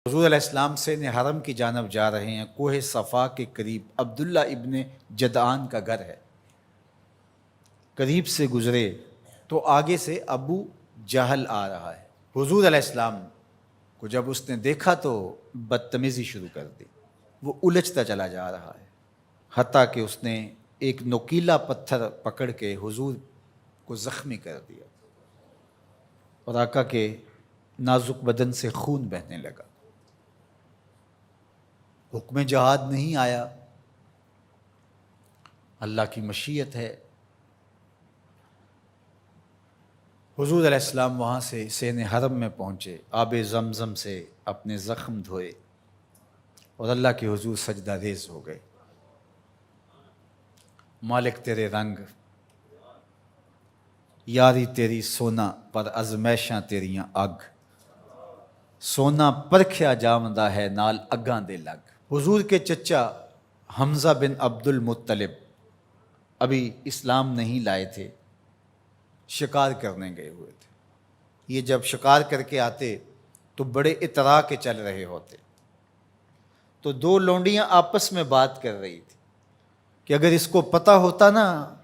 حضور علیہ السلام سے حرم کی جانب جا رہے ہیں۔ کوہ صفا کے قریب عبداللہ ابن جدعان کا گھر ہے۔ قریب سے گزرے تو آگے سے ابو جہل آ رہا ہے۔ حضور علیہ السلام کو جب اس نے دیکھا تو بدتمیزی شروع کر دی۔ وہ الجھتا چلا جا رہا ہے، حتیٰ کہ اس نے ایک نوکیلا پتھر پکڑ کے حضور کو زخمی کر دیا اور آقا کے نازک بدن سے خون بہنے لگا۔ حکم جہاد نہیں آیا، اللہ کی مشیت ہے۔ حضور علیہ السلام وہاں سے سین حرم میں پہنچے، آب زمزم سے اپنے زخم دھوئے اور اللہ کے حضور سجدہ ریز ہو گئے۔ مالک تیرے رنگ، یاری تیری سونا پر ازمیشاں تیریاں اگ، سونا پرکھیا جامدہ ہے نال اگاں دے لگ۔ حضور کے چچا حمزہ بن عبد المطلب ابھی اسلام نہیں لائے تھے، شکار کرنے گئے ہوئے تھے۔ یہ جب شکار کر کے آتے تو بڑے اطراء کے چل رہے ہوتے، تو دو لونڈیاں آپس میں بات کر رہی تھی کہ اگر اس کو پتہ ہوتا نا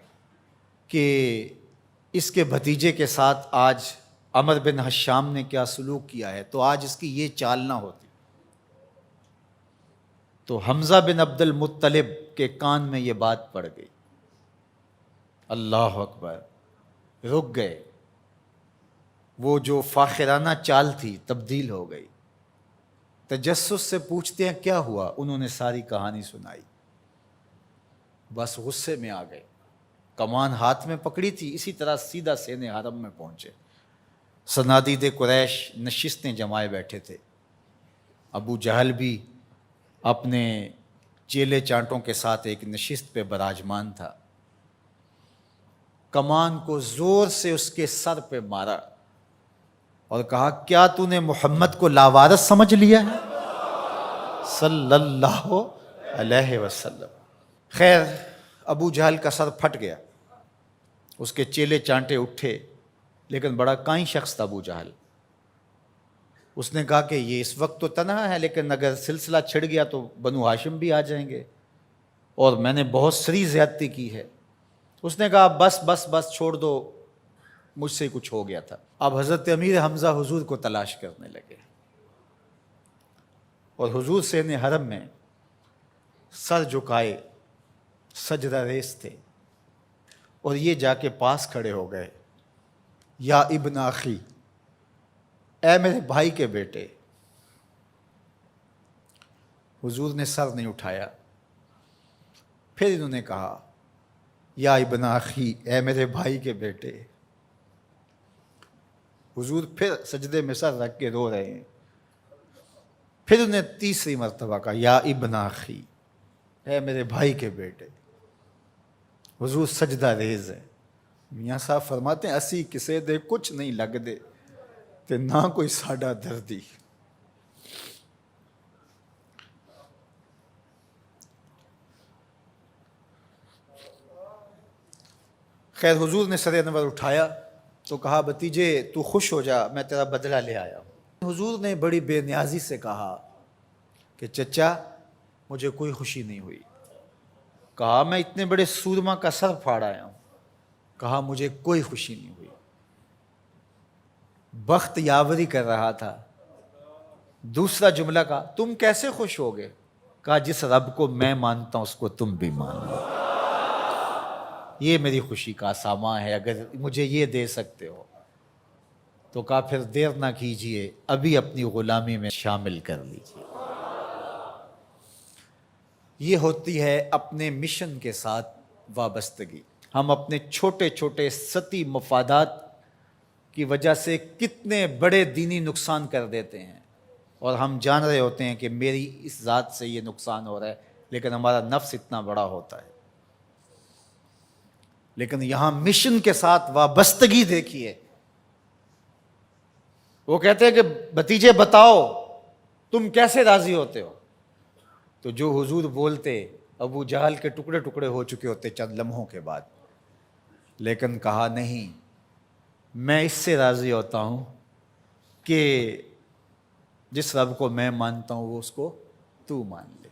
کہ اس کے بھتیجے کے ساتھ آج عمر بن حشام نے کیا سلوک کیا ہے تو آج اس کی یہ چال نہ ہوتی۔ تو حمزہ بن عبد المطلب کے کان میں یہ بات پڑ گئی، اللہ اکبر، رک گئے۔ وہ جو فاخرانہ چال تھی تبدیل ہو گئی۔ تجسس سے پوچھتے ہیں کیا ہوا، انہوں نے ساری کہانی سنائی۔ بس غصے میں آ گئے، کمان ہاتھ میں پکڑی تھی، اسی طرح سیدھا سین حرم میں پہنچے۔ صنادید قریش نشستیں جمائے بیٹھے تھے، ابو جہل بھی اپنے چیلے چانٹوں کے ساتھ ایک نشست پہ براجمان تھا۔ کمان کو زور سے اس کے سر پہ مارا اور کہا کیا تو نے محمد کو لاوارث سمجھ لیا ہے صلی اللہ علیہ وسلم۔ خیر ابو جہل کا سر پھٹ گیا، اس کے چیلے چانٹے اٹھے، لیکن بڑا کائیں شخص تھا ابو جہل۔ اس نے کہا کہ یہ اس وقت تو تنہا ہے، لیکن اگر سلسلہ چھڑ گیا تو بنو ہاشم بھی آ جائیں گے، اور میں نے بہت سری زیادتی کی ہے۔ اس نے کہا بس بس بس چھوڑ دو، مجھ سے کچھ ہو گیا تھا۔ اب حضرت امیر حمزہ حضور کو تلاش کرنے لگے، اور حضور سین حرم میں سر جھکائے سجدہ ریز تھے، اور یہ جا کے پاس کھڑے ہو گئے، یا ابن اخی، اے میرے بھائی کے بیٹے۔ حضور نے سر نہیں اٹھایا۔ پھر انہوں نے کہا یا ابن اخی، اے میرے بھائی کے بیٹے۔ حضور پھر سجدے میں سر رکھ کے رو رہے ہیں۔ پھر انہیں تیسری مرتبہ کہا یا ابن اخی، اے میرے بھائی کے بیٹے۔ حضور سجدہ ریز ہے۔ میاں صاحب فرماتے ہیں اسی کسے دے کچھ نہیں لگ دے تے نہ کوئی ساڈا دردی۔ خیر حضور نے سر انور اٹھایا تو کہا بھتیجے تو خوش ہو جا، میں تیرا بدلہ لے آیا ہوں۔ حضور نے بڑی بے نیازی سے کہا کہ چچا مجھے کوئی خوشی نہیں ہوئی۔ کہا میں اتنے بڑے سورما کا سر پھاڑ آیا ہوں۔ کہا مجھے کوئی خوشی نہیں ہوئی۔ بخت یاوری کر رہا تھا۔ دوسرا جملہ کہا تم کیسے خوش ہوگے؟ کہا جس رب کو میں مانتا ہوں اس کو تم بھی مان لو، یہ میری خوشی کا سامان ہے، اگر مجھے یہ دے سکتے ہو تو کہا پھر دیر نہ کیجئے، ابھی اپنی غلامی میں شامل کر لیجئے۔ یہ ہوتی ہے اپنے مشن کے ساتھ وابستگی۔ ہم اپنے چھوٹے چھوٹے سطحی مفادات کی وجہ سے کتنے بڑے دینی نقصان کر دیتے ہیں، اور ہم جان رہے ہوتے ہیں کہ میری اس ذات سے یہ نقصان ہو رہا ہے، لیکن ہمارا نفس اتنا بڑا ہوتا ہے۔ لیکن یہاں مشن کے ساتھ وابستگی دیکھیے۔ وہ کہتے ہیں کہ بھتیجے بتاؤ تم کیسے راضی ہوتے ہو؟ تو جو حضور بولتے ابو جہل کے ٹکڑے ٹکڑے ہو چکے ہوتے چند لمحوں کے بعد، لیکن کہا نہیں، میں اس سے راضی ہوتا ہوں کہ جس رب کو میں مانتا ہوں وہ اس کو تو مان لے.